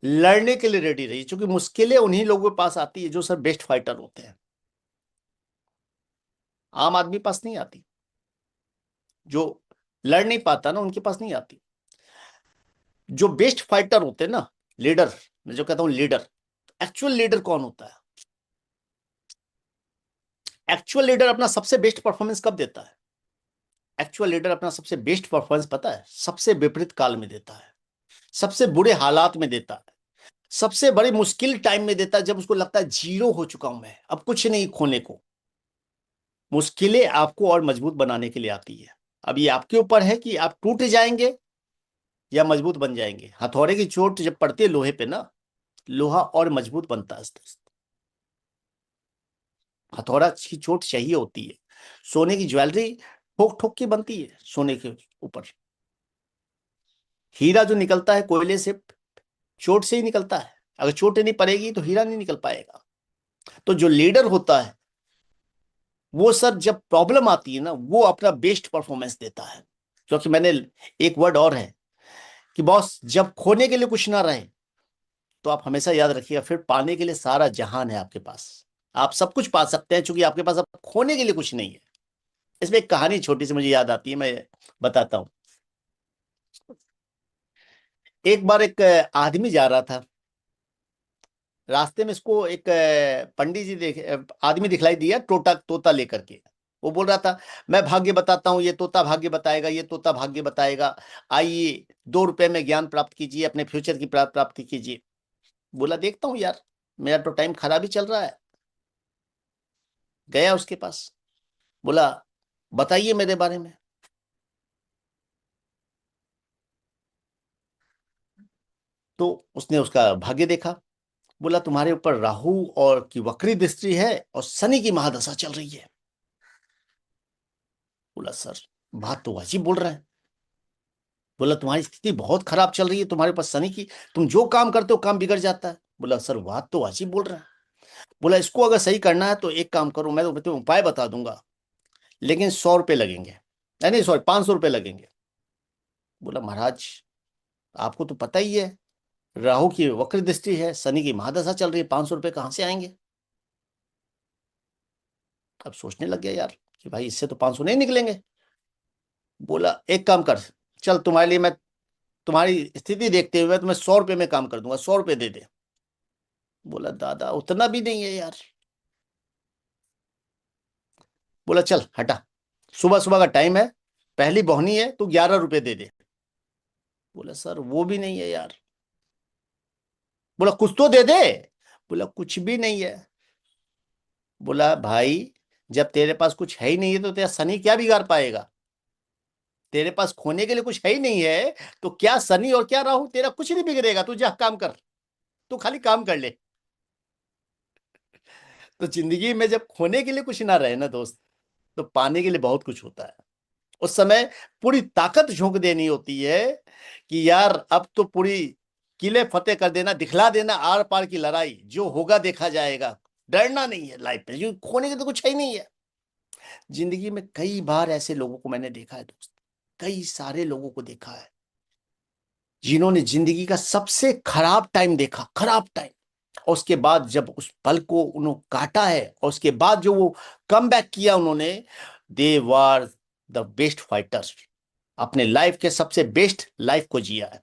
लड़ने के लिए रेडी रहिए, क्योंकि मुश्किलें उन्हीं लोगों के पास आती है जो सर बेस्ट फाइटर होते हैं। आम आदमी पास नहीं आती, जो लड़ नहीं पाता ना उनके पास नहीं आती। जो बेस्ट फाइटर होते हैं ना, लीडर, मैं जो कहता हूं लीडर, एक्चुअल लीडर कौन होता है? एक्चुअल लीडर अपना सबसे बेस्ट परफॉर्मेंस कब देता है? एक्चुअल लीडर अपना सबसे बेस्ट परफॉर्मेंस पता है, सबसे विपरीत काल में देता है, सबसे बुरे हालात में देता है, सबसे बड़ी मुश्किल टाइम में देता है, जब उसको लगता है जीरो हो चुका हूं मैं, अब कुछ नहीं खोने को। मुश्किलें आपको और मजबूत बनाने के लिए आती है। अब ये आपके ऊपर है कि आप टूट जाएंगे या मजबूत बन जाएंगे। हथौड़े की चोट जब पड़ती है लोहे पे ना, लोहा और मजबूत बनता है दोस्त। हथौड़ा की चोट चाहिए होती है। सोने की ज्वेलरी ठोक ठोक के बनती है सोने के ऊपर। हीरा जो निकलता है कोयले से, चोट से ही निकलता है। अगर चोट नहीं पड़ेगी तो हीरा नहीं निकल पाएगा। तो जो लीडर होता है वो सर जब प्रॉब्लम आती है ना, वो अपना बेस्ट परफॉर्मेंस देता है। क्योंकि मैंने, एक वर्ड और है कि बॉस, जब खोने के लिए कुछ ना रहे तो आप हमेशा याद रखिएगा, फिर पाने के लिए सारा जहान है आपके पास। आप सब कुछ पा सकते हैं, क्योंकि आपके पास अब खोने के लिए कुछ नहीं है। इसमें एक कहानी छोटी सी मुझे याद आती है, मैं बताता हूं। एक बार एक आदमी जा रहा था, रास्ते में इसको एक पंडित जी आदमी दिखलाई दिया, तोता तोता लेकर के। वो बोल रहा था, मैं भाग्य बताता हूँ, ये तोता भाग्य बताएगा, ये तोता भाग्य बताएगा। आइए, 2 रुपए में ज्ञान प्राप्त कीजिए, अपने फ्यूचर की प्राप्ति कीजिए। बोला, देखता हूँ यार, मेरा तो टाइम खराब ही चल रहा है। गया उसके पास, बोला, बताइए मेरे बारे में। तो उसने उसका भाग्य देखा। बोला, तुम्हारे ऊपर राहु और की वक्री दृष्टि है और शनि की महादशा चल रही है। बोला, सर बात तो अजीब बोल रहे हैं। बोला, तुम्हारी स्थिति बहुत खराब चल रही है, तुम्हारे पास शनि की, तुम जो काम करते हो काम बिगड़ जाता है। बोला, सर बात तो अजीब बोल रहे हैं। बोला, इसको अगर सही करना है तो एक काम करो, मैं तो तुम्हें उपाय बता दूंगा, लेकिन 100 रुपये लगेंगे। नहीं नहीं, सॉरी, 500 रुपये लगेंगे। बोला, महाराज आपको तो पता ही है, राहु की वक्र दृष्टि है, शनि की महादशा चल रही है, 500 रुपये कहाँ से आएंगे? अब सोचने लग गया यार कि भाई इससे तो 500 नहीं निकलेंगे। बोला, एक काम कर, चल तुम्हारे लिए मैं, तुम्हारी स्थिति देखते हुए मैं तुम्हें 100 रुपये में काम कर दूंगा, 100 रुपये दे दे। बोला, दादा उतना भी नहीं है यार। बोला, चल हटा, सुबह सुबह का टाइम है, पहली बोहनी है, तू 11 रुपये दे दे। बोला, सर वो भी नहीं है यार। बोला, कुछ तो दे दे। बोला, कुछ भी नहीं है। बोला, भाई जब तेरे पास कुछ है ही नहीं है तो तेरा शनि क्या बिगाड़ पाएगा? तेरे पास खोने के लिए कुछ है ही नहीं है, तो क्या शनि और क्या राहु, तेरा कुछ नहीं बिगड़ेगा, तू जा काम कर, तू खाली काम कर ले। तो जिंदगी में जब खोने के लिए कुछ ना रहे ना दोस्त, तो पाने के लिए बहुत कुछ होता है। उस समय पूरी ताकत झोंक देनी होती है कि यार अब तो पूरी किले फतेह कर देना, दिखला देना आर पार की लड़ाई, जो होगा देखा जाएगा। डरना नहीं है लाइफ में, जो खोने के तो कुछ है ही नहीं है। जिंदगी में कई बार ऐसे लोगों को मैंने देखा है दोस्त, कई सारे लोगों को देखा है, जिन्होंने जिंदगी का सबसे खराब टाइम देखा, खराब टाइम, और उसके बाद जब उस पल को उन्होंने काटा है, और उसके बाद जो वो कम बैक किया उन्होंने, दे वर द बेस्ट फाइटर्स। अपने लाइफ के सबसे बेस्ट लाइफ को जिया है।